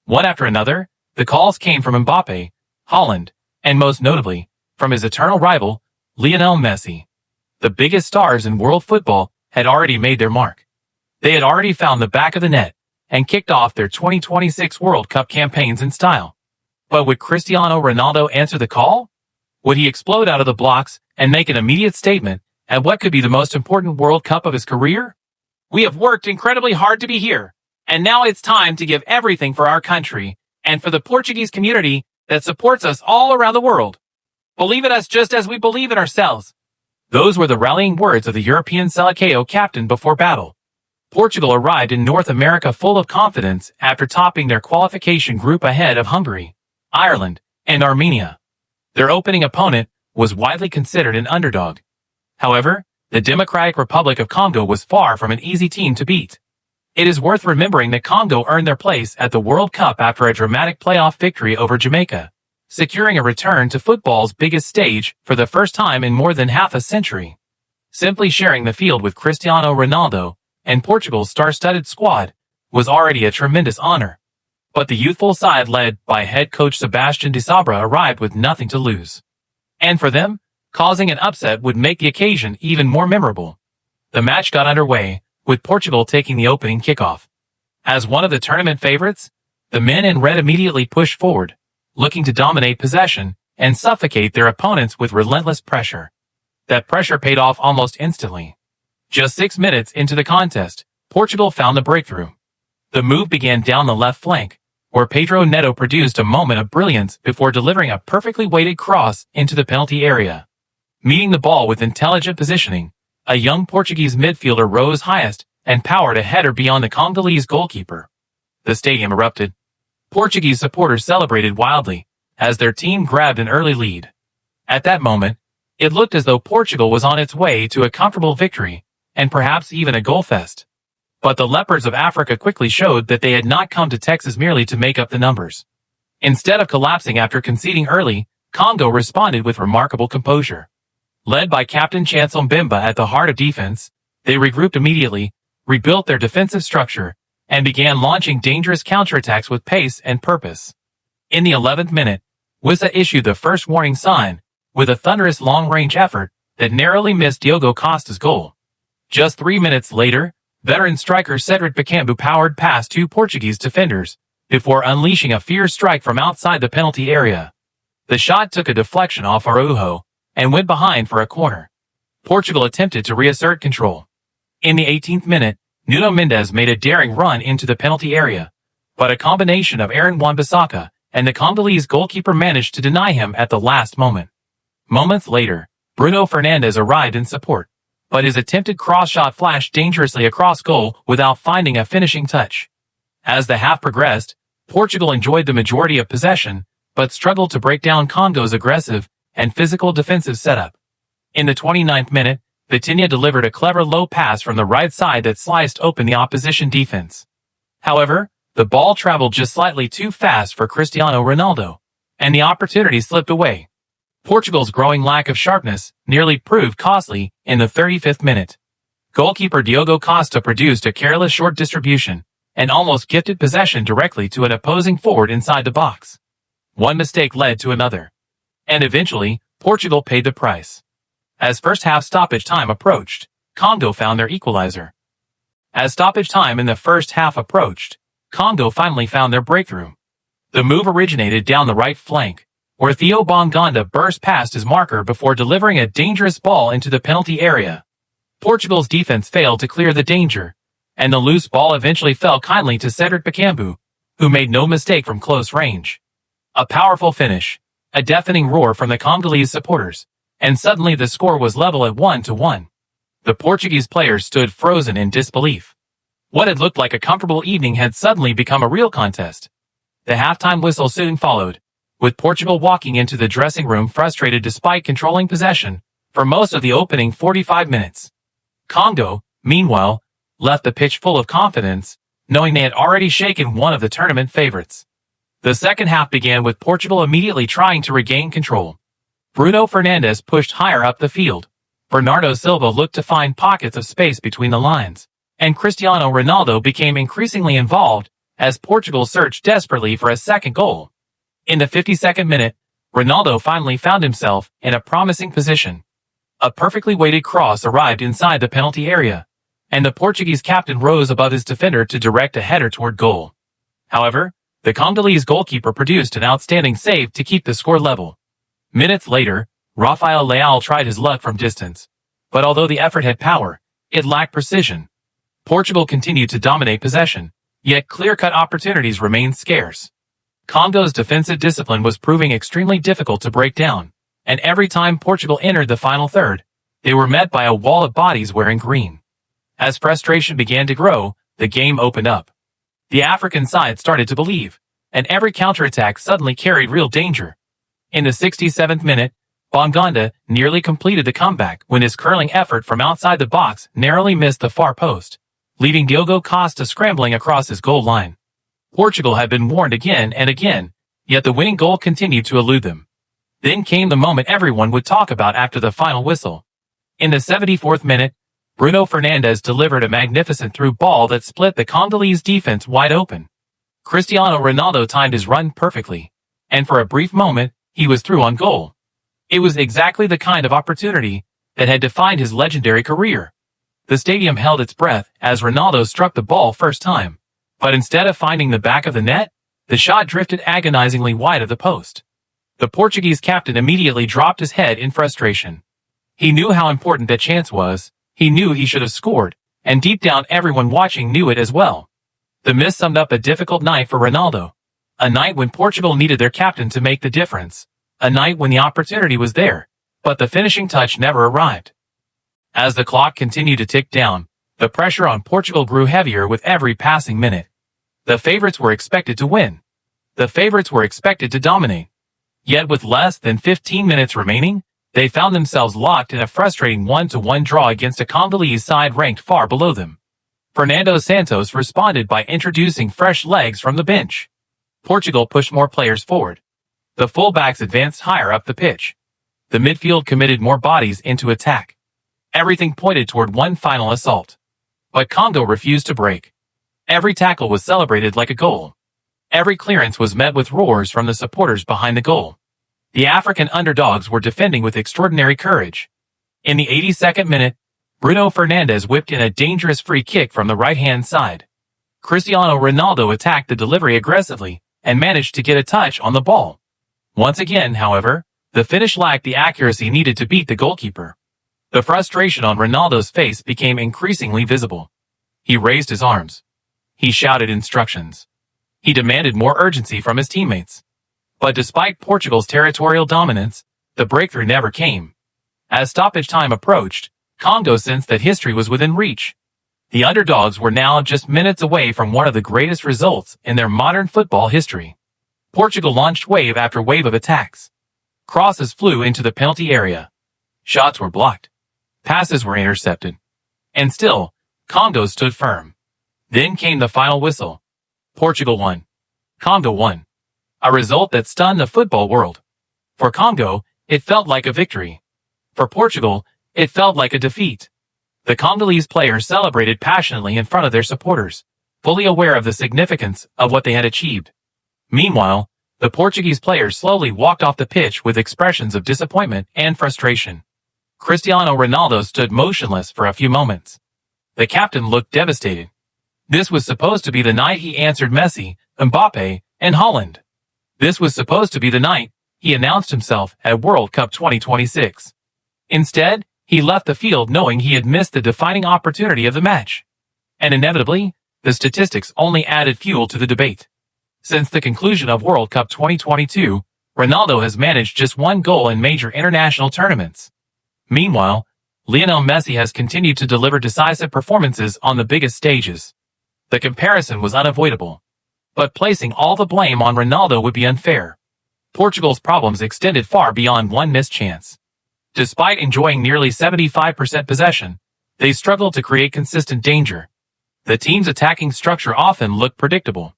One after another, the calls came from Mbappe, Haaland, and most notably, from his eternal rival, Lionel Messi. The biggest stars in world football had already made their mark. They had already found the back of the net and kicked off their 2026 World Cup campaigns in style. But would Cristiano Ronaldo answer the call? Would he explode out of the blocks and make an immediate statement at what could be the most important World Cup of his career? We have worked incredibly hard to be here, and now it's time to give everything for our country and for the Portuguese community that supports us all around the world. Believe in us just as we believe in ourselves. Those were the rallying words of the European Seleção captain before battle. Portugal arrived in North America full of confidence after topping their qualification group ahead of Hungary, Ireland, and Armenia. Their opening opponent was widely considered an underdog. However, the Democratic Republic of Congo was far from an easy team to beat. It is worth remembering that Congo earned their place at the World Cup after a dramatic playoff victory over Jamaica, securing a return to football's biggest stage for the first time in more than half a century. Simply sharing the field with Cristiano Ronaldo and Portugal's star-studded squad was already a tremendous honor. But the youthful side led by head coach Sebastian de Sabra arrived with nothing to lose. And for them, causing an upset would make the occasion even more memorable. The match got underway, with Portugal taking the opening kickoff. As one of the tournament favorites, the men in red immediately pushed forward, looking to dominate possession and suffocate their opponents with relentless pressure. That pressure paid off almost instantly. Just 6 minutes into the contest, Portugal found the breakthrough. The move began down the left flank, where Pedro Neto produced a moment of brilliance before delivering a perfectly weighted cross into the penalty area. Meeting the ball with intelligent positioning, a young Portuguese midfielder rose highest and powered a header beyond the Congolese goalkeeper. The stadium erupted. Portuguese supporters celebrated wildly as their team grabbed an early lead. At that moment, it looked as though Portugal was on its way to a comfortable victory and perhaps even a goal fest. But the Leopards of Africa quickly showed that they had not come to Texas merely to make up the numbers. Instead of collapsing after conceding early, Congo responded with remarkable composure. Led by Captain Chancel Mbemba at the heart of defense, they regrouped immediately, rebuilt their defensive structure, and began launching dangerous counterattacks with pace and purpose. In the 11th minute, Wissa issued the first warning sign, with a thunderous long-range effort that narrowly missed Diogo Costa's goal. Just 3 minutes later, veteran striker Cedric Bakambu powered past 2 Portuguese defenders, before unleashing a fierce strike from outside the penalty area. The shot took a deflection off Araujo, and went behind for a corner. Portugal attempted to reassert control. In the 18th minute, Nuno Mendes made a daring run into the penalty area, but a combination of Aaron Wan-Bissaka and the Congolese goalkeeper managed to deny him at the last moment. Moments later, Bruno Fernandes arrived in support, but his attempted cross shot flashed dangerously across goal without finding a finishing touch. As the half progressed, Portugal enjoyed the majority of possession, but struggled to break down Congo's aggressive and physical defensive setup. In the 29th minute, Vitinha delivered a clever low pass from the right side that sliced open the opposition defense. However, the ball traveled just slightly too fast for Cristiano Ronaldo, and the opportunity slipped away. Portugal's growing lack of sharpness nearly proved costly in the 35th minute. Goalkeeper Diogo Costa produced a careless short distribution and almost gifted possession directly to an opposing forward inside the box. One mistake led to another, and eventually, Portugal paid the price. As first half stoppage time approached, Congo found their equalizer. As stoppage time in the first half approached, Congo finally found their breakthrough. The move originated down the right flank, where Theo Bongonda burst past his marker before delivering a dangerous ball into the penalty area. Portugal's defense failed to clear the danger, and the loose ball eventually fell kindly to Cedric Bakambu, who made no mistake from close range. A powerful finish, a deafening roar from the Congolese supporters, and suddenly the score was level at 1-1. The Portuguese players stood frozen in disbelief. What had looked like a comfortable evening had suddenly become a real contest. The halftime whistle soon followed, with Portugal walking into the dressing room frustrated despite controlling possession for most of the opening 45 minutes. Congo, meanwhile, left the pitch full of confidence, knowing they had already shaken one of the tournament favorites. The second half began with Portugal immediately trying to regain control. Bruno Fernandes pushed higher up the field. Bernardo Silva looked to find pockets of space between the lines, and Cristiano Ronaldo became increasingly involved as Portugal searched desperately for a second goal. In the 52nd minute, Ronaldo finally found himself in a promising position. A perfectly weighted cross arrived inside the penalty area, and the Portuguese captain rose above his defender to direct a header toward goal. However, the Congolese goalkeeper produced an outstanding save to keep the score level. Minutes later, Rafael Leal tried his luck from distance, but although the effort had power, it lacked precision. Portugal continued to dominate possession, yet clear-cut opportunities remained scarce. Congo's defensive discipline was proving extremely difficult to break down, and every time Portugal entered the final third, they were met by a wall of bodies wearing green. As frustration began to grow, the game opened up. The African side started to believe, and every counterattack suddenly carried real danger. In the 67th minute, Bongonda nearly completed the comeback when his curling effort from outside the box narrowly missed the far post, leaving Diogo Costa scrambling across his goal line. Portugal had been warned again and again, yet the winning goal continued to elude them. Then came the moment everyone would talk about after the final whistle. In the 74th minute, Bruno Fernandes delivered a magnificent through ball that split the Congolese defense wide open. Cristiano Ronaldo timed his run perfectly, and for a brief moment, he was through on goal. It was exactly the kind of opportunity that had defined his legendary career. The stadium held its breath as Ronaldo struck the ball first time, but instead of finding the back of the net, the shot drifted agonizingly wide of the post. The Portuguese captain immediately dropped his head in frustration. He knew how important that chance was, he knew he should have scored, and deep down everyone watching knew it as well. The miss summed up a difficult night for Ronaldo. A night when Portugal needed their captain to make the difference. A night when the opportunity was there, but the finishing touch never arrived. As the clock continued to tick down, the pressure on Portugal grew heavier with every passing minute. The favorites were expected to win. The favorites were expected to dominate. Yet with less than 15 minutes remaining, they found themselves locked in a frustrating 1-1 draw against a Congolese side ranked far below them. Fernando Santos responded by introducing fresh legs from the bench. Portugal pushed more players forward. The fullbacks advanced higher up the pitch. The midfield committed more bodies into attack. Everything pointed toward one final assault. But Congo refused to break. Every tackle was celebrated like a goal. Every clearance was met with roars from the supporters behind the goal. The African underdogs were defending with extraordinary courage. In the 82nd minute, Bruno Fernandes whipped in a dangerous free kick from the right-hand side. Cristiano Ronaldo attacked the delivery aggressively and managed to get a touch on the ball. Once again, however, the finish lacked the accuracy needed to beat the goalkeeper. The frustration on Ronaldo's face became increasingly visible. He raised his arms. He shouted instructions. He demanded more urgency from his teammates. But despite Portugal's territorial dominance, the breakthrough never came. As stoppage time approached, Congo sensed that history was within reach. The underdogs were now just minutes away from one of the greatest results in their modern football history. Portugal launched wave after wave of attacks. Crosses flew into the penalty area. Shots were blocked. Passes were intercepted. And still, Congo stood firm. Then came the final whistle. Portugal won. Congo won. A result that stunned the football world. For Congo, it felt like a victory. For Portugal, it felt like a defeat. The Congolese players celebrated passionately in front of their supporters, fully aware of the significance of what they had achieved. Meanwhile, the Portuguese players slowly walked off the pitch with expressions of disappointment and frustration. Cristiano Ronaldo stood motionless for a few moments. The captain looked devastated. This was supposed to be the night he answered Messi, Mbappe, and Haaland. This was supposed to be the night he announced himself at World Cup 2026. Instead, he left the field knowing he had missed the defining opportunity of the match. And inevitably, the statistics only added fuel to the debate. Since the conclusion of World Cup 2022, Ronaldo has managed just one goal in major international tournaments. Meanwhile, Lionel Messi has continued to deliver decisive performances on the biggest stages. The comparison was unavoidable. But placing all the blame on Ronaldo would be unfair. Portugal's problems extended far beyond one missed chance. Despite enjoying nearly 75% possession, they struggled to create consistent danger. The team's attacking structure often looked predictable.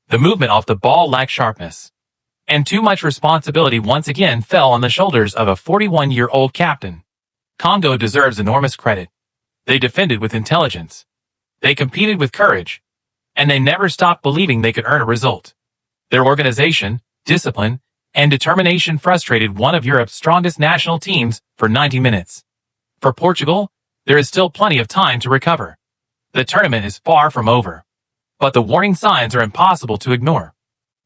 The movement off the ball lacked sharpness. And too much responsibility once again fell on the shoulders of a 41-year-old captain. Congo deserves enormous credit. They defended with intelligence. They competed with courage. and they never stopped believing they could earn a result. Their organization, discipline, and determination frustrated one of Europe's strongest national teams for 90 minutes. For Portugal, there is still plenty of time to recover. The tournament is far from over. But the warning signs are impossible to ignore.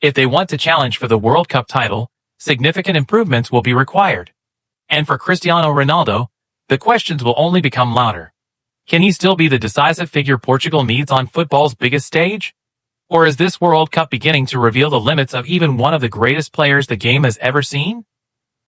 If they want to challenge for the World Cup title, significant improvements will be required. And for Cristiano Ronaldo, the questions will only become louder. Can he still be the decisive figure Portugal needs on football's biggest stage? Or is this World Cup beginning to reveal the limits of even one of the greatest players the game has ever seen?